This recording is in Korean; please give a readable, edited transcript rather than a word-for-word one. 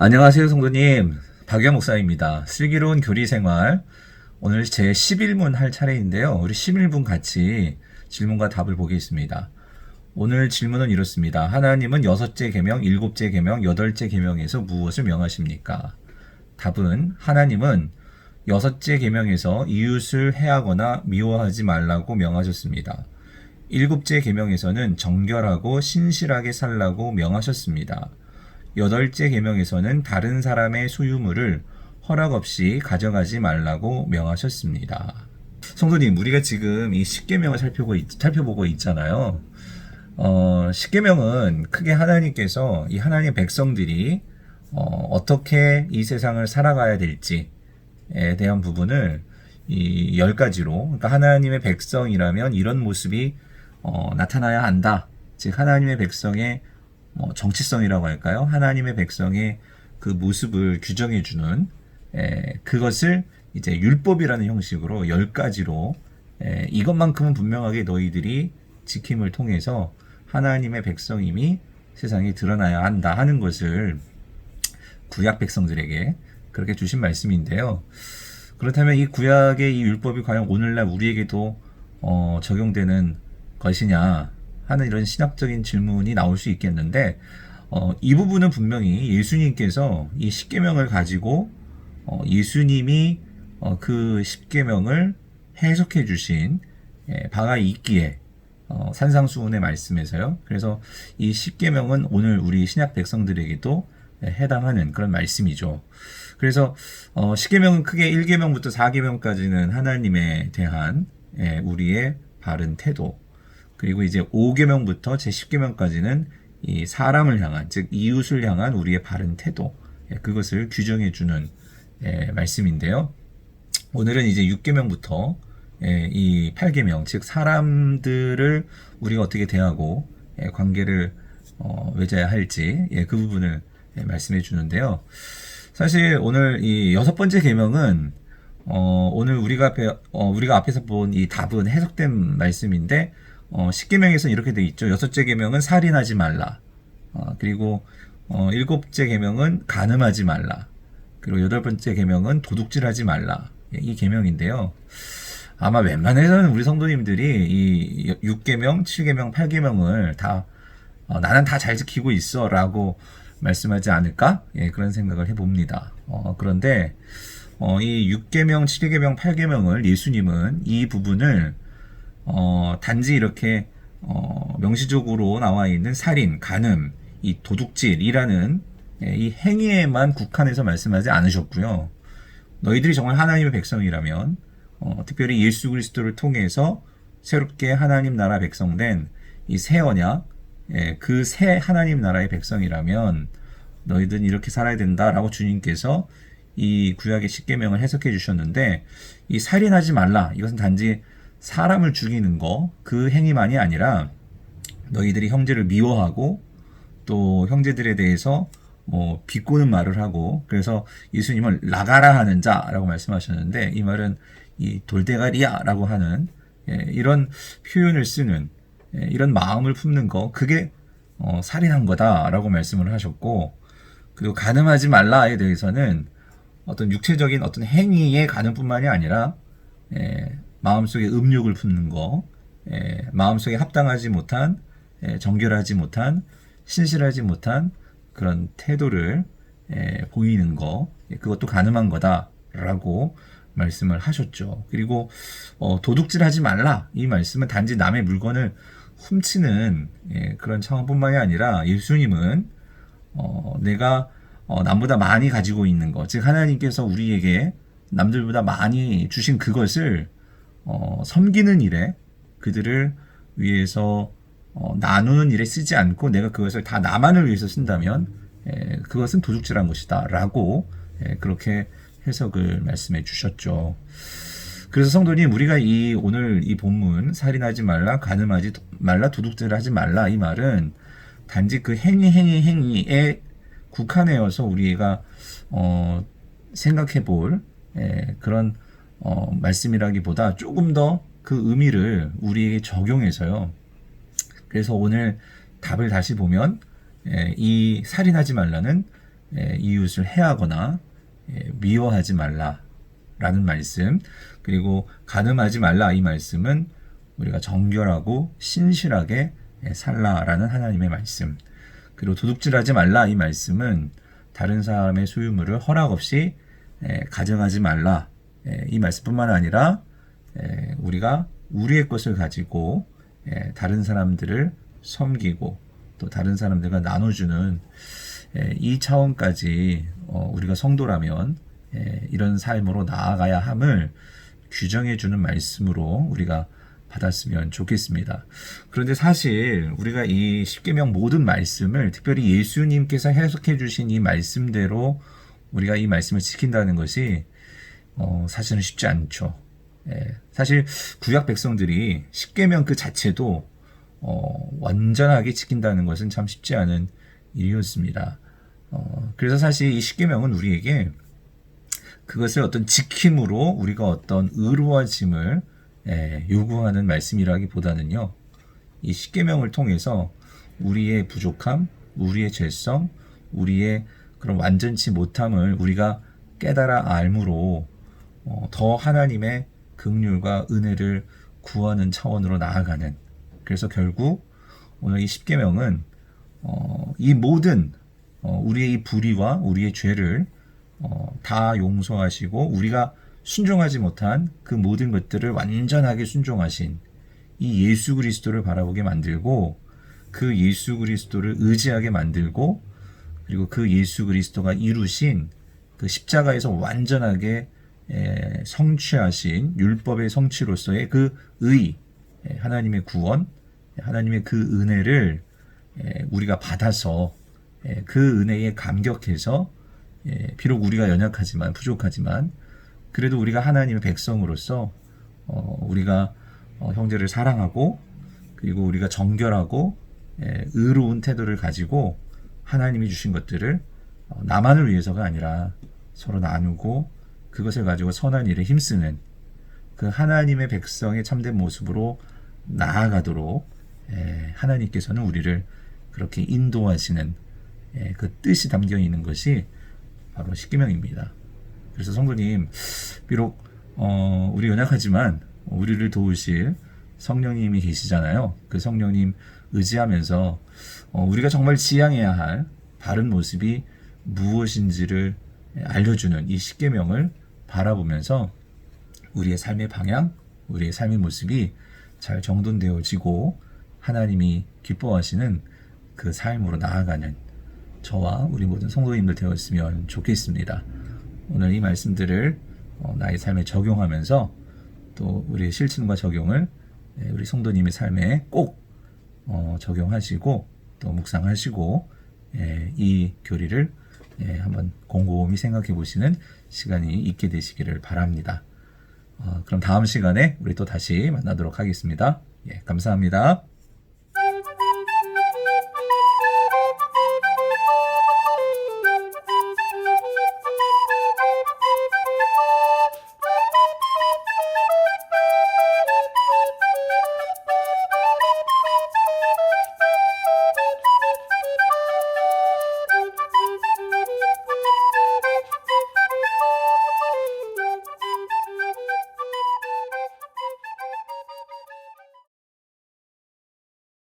안녕하세요, 성도님. 박영 목사입니다. 슬기로운 교리 생활. 오늘 제 11문 할 차례인데요. 우리 11분 같이 질문과 답을 보겠습니다. 오늘 질문은 이렇습니다. 하나님은 여섯째 계명, 일곱째 계명, 여덟째 계명에서 무엇을 명하십니까? 답은 하나님은 여섯째 계명에서 이웃을 해하거나 미워하지 말라고 명하셨습니다. 일곱째 계명에서는 정결하고 신실하게 살라고 명하셨습니다. 여덟째 계명에서는 다른 사람의 소유물을 허락 없이 가져가지 말라고 명하셨습니다. 성도님, 우리가 지금 이 십계명을 살펴보고 있잖아요. 십계명은 크게 하나님께서 이 하나님의 백성들이 어떻게 이 세상을 살아가야 될지에 대한 부분을 이 10가지로, 그러니까 하나님의 백성이라면 이런 모습이 나타나야 한다. 즉 하나님의 백성의 정치성이라고 할까요? 하나님의 백성의 그 모습을 규정해주는 그것을 이제 율법이라는 형식으로 10가지로 이것만큼은 분명하게 너희들이 지킴을 통해서 하나님의 백성임이 세상에 드러나야 한다 하는 것을 구약 백성들에게 그렇게 주신 말씀인데요. 그렇다면 이 구약의 이 율법이 과연 오늘날 우리에게도 적용되는 것이냐 하는 이런 신학적인 질문이 나올 수 있겠는데, 이 부분은 분명히 예수님께서 이 십계명을 가지고 예수님이 그 십계명을 해석해 주신 바가 있기에 산상수훈의 말씀에서요. 그래서 이 십계명은 오늘 우리 신약 백성들에게도 해당하는 그런 말씀이죠. 그래서 십계명은 크게 1계명부터 4계명까지는 하나님에 대한 우리의 바른 태도, 그리고 이제 5계명부터 제 10계명까지는 이 사람을 향한, 즉 이웃을 향한 우리의 바른 태도, 그것을 규정해 주는 말씀인데요. 오늘은 이제 6계명부터 이 8계명, 즉 사람들을 우리가 어떻게 대하고 관계를 맺어야 할지 그 부분을 말씀해 주는데요. 사실 오늘 이 6번째 계명은 오늘 우리가 앞에서 본 이 답은 해석된 말씀인데, 10계명에서는 이렇게 돼 있죠. 여섯째 계명은 살인하지 말라. 그리고 일곱째 계명은 간음하지 말라. 그리고 여덟 번째 계명은 도둑질하지 말라. 이 계명인데요. 아마 웬만해서는 우리 성도님들이 이 6계명, 7계명, 8계명을 다 나는 다 잘 지키고 있어라고 말씀하지 않을까? 그런 생각을 해봅니다. 그런데 이 6계명, 7계명, 8계명을 예수님은 이 부분을 단지 이렇게 명시적으로 나와 있는 살인, 간음, 이 도둑질이라는 이 행위에만 국한해서 말씀하지 않으셨고요. 너희들이 정말 하나님의 백성이라면 특별히 예수 그리스도를 통해서 새롭게 하나님 나라 백성된 이 새 언약, 그 새 하나님 나라의 백성이라면 너희들은 이렇게 살아야 된다라고 주님께서 이 구약의 십계명을 해석해 주셨는데, 이 살인하지 말라, 이것은 단지 사람을 죽이는 거, 그 행위만이 아니라 너희들이 형제를 미워하고 또 형제들에 대해서 비꼬는 말을 하고, 그래서 예수님은 나가라 하는 자라고 말씀하셨는데, 이 말은 이 돌대가리야라고 하는 이런 표현을 쓰는 이런 마음을 품는 거, 그게 살인한 거다라고 말씀을 하셨고, 그리고 간음하지 말라에 대해서는 어떤 육체적인 어떤 행위의 간음뿐만이 아니라 마음속에 음욕을 품는 거, 마음속에 합당하지 못한, 정결하지 못한, 신실하지 못한 그런 태도를 보이는 거, 그것도 간음한 거다라고 말씀을 하셨죠. 그리고 도둑질하지 말라, 이 말씀은 단지 남의 물건을 훔치는 그런 상황뿐만이 아니라 예수님은 내가 남보다 많이 가지고 있는 것, 즉 하나님께서 우리에게 남들보다 많이 주신 그것을 섬기는 일에, 그들을 위해서 나누는 일에 쓰지 않고 내가 그것을 다 나만을 위해서 쓴다면 그것은 도둑질한 것이다 라고 그렇게 해석을 말씀해 주셨죠. 그래서 성도님, 우리가 오늘 이 본문 살인하지 말라, 간음하지 말라, 도둑질하지 말라, 이 말은 단지 그 행위에 국한하여서 우리가 생각해 볼 그런 말씀이라기보다 조금 더 그 의미를 우리에게 적용해서요. 그래서 오늘 답을 다시 보면 이 살인하지 말라는 이웃을 해하거나 미워하지 말라라는 말씀, 그리고 간음하지 말라 이 말씀은 우리가 정결하고 신실하게 살라라는 하나님의 말씀, 그리고 도둑질하지 말라 이 말씀은 다른 사람의 소유물을 허락 없이 가져가지 말라 이 말씀뿐만 아니라 우리가 우리의 것을 가지고 다른 사람들을 섬기고 또 다른 사람들과 나눠주는 이 차원까지 우리가 성도라면 이런 삶으로 나아가야 함을 규정해주는 말씀으로 우리가 받았으면 좋겠습니다. 그런데 사실 우리가 이 십계명 모든 말씀을 특별히 예수님께서 해석해 주신 이 말씀대로 우리가 이 말씀을 지킨다는 것이 사실은 쉽지 않죠. 사실 구약 백성들이 십계명 그 자체도 완전하게 지킨다는 것은 참 쉽지 않은 일이었습니다. 그래서 사실 이 십계명은 우리에게 그것을 어떤 지킴으로 우리가 어떤 의로워짐을 요구하는 말씀이라기보다는요, 이 십계명을 통해서 우리의 부족함, 우리의 죄성, 우리의 그런 완전치 못함을 우리가 깨달아 알므로 더 하나님의 긍휼과 은혜를 구하는 차원으로 나아가는, 그래서 결국 오늘 이 십계명은 이 모든 우리의 이 불의와 우리의 죄를 다 용서하시고 우리가 순종하지 못한 그 모든 것들을 완전하게 순종하신 이 예수 그리스도를 바라보게 만들고, 그 예수 그리스도를 의지하게 만들고, 그리고 그 예수 그리스도가 이루신 그 십자가에서 완전하게 성취하신 율법의 성취로서의 그 의, 하나님의 구원, 하나님의 그 은혜를 우리가 받아서 그 은혜에 감격해서 비록 우리가 연약하지만 부족하지만 그래도 우리가 하나님의 백성으로서 우리가 형제를 사랑하고, 그리고 우리가 정결하고 의로운 태도를 가지고 하나님이 주신 것들을 나만을 위해서가 아니라 서로 나누고 그것을 가지고 선한 일에 힘쓰는 그 하나님의 백성의 참된 모습으로 나아가도록 하나님께서는 우리를 그렇게 인도하시는 그 뜻이 담겨 있는 것이 바로 십계명입니다. 그래서 성도님, 비록 우리 연약하지만 우리를 도우실 성령님이 계시잖아요. 그 성령님 의지하면서 우리가 정말 지향해야 할 바른 모습이 무엇인지를 알려주는 이 십계명을 바라보면서 우리의 삶의 방향, 우리의 삶의 모습이 잘 정돈되어지고 하나님이 기뻐하시는 그 삶으로 나아가는 저와 우리 모든 성도님들 되었으면 좋겠습니다. 오늘 이 말씀들을 나의 삶에 적용하면서 또 우리의 실천과 적용을 우리 성도님의 삶에 꼭 적용하시고 또 묵상하시고 이 교리를 한번 곰곰이 생각해 보시는 시간이 있게 되시기를 바랍니다. 그럼 다음 시간에 우리 또 다시 만나도록 하겠습니다. 감사합니다.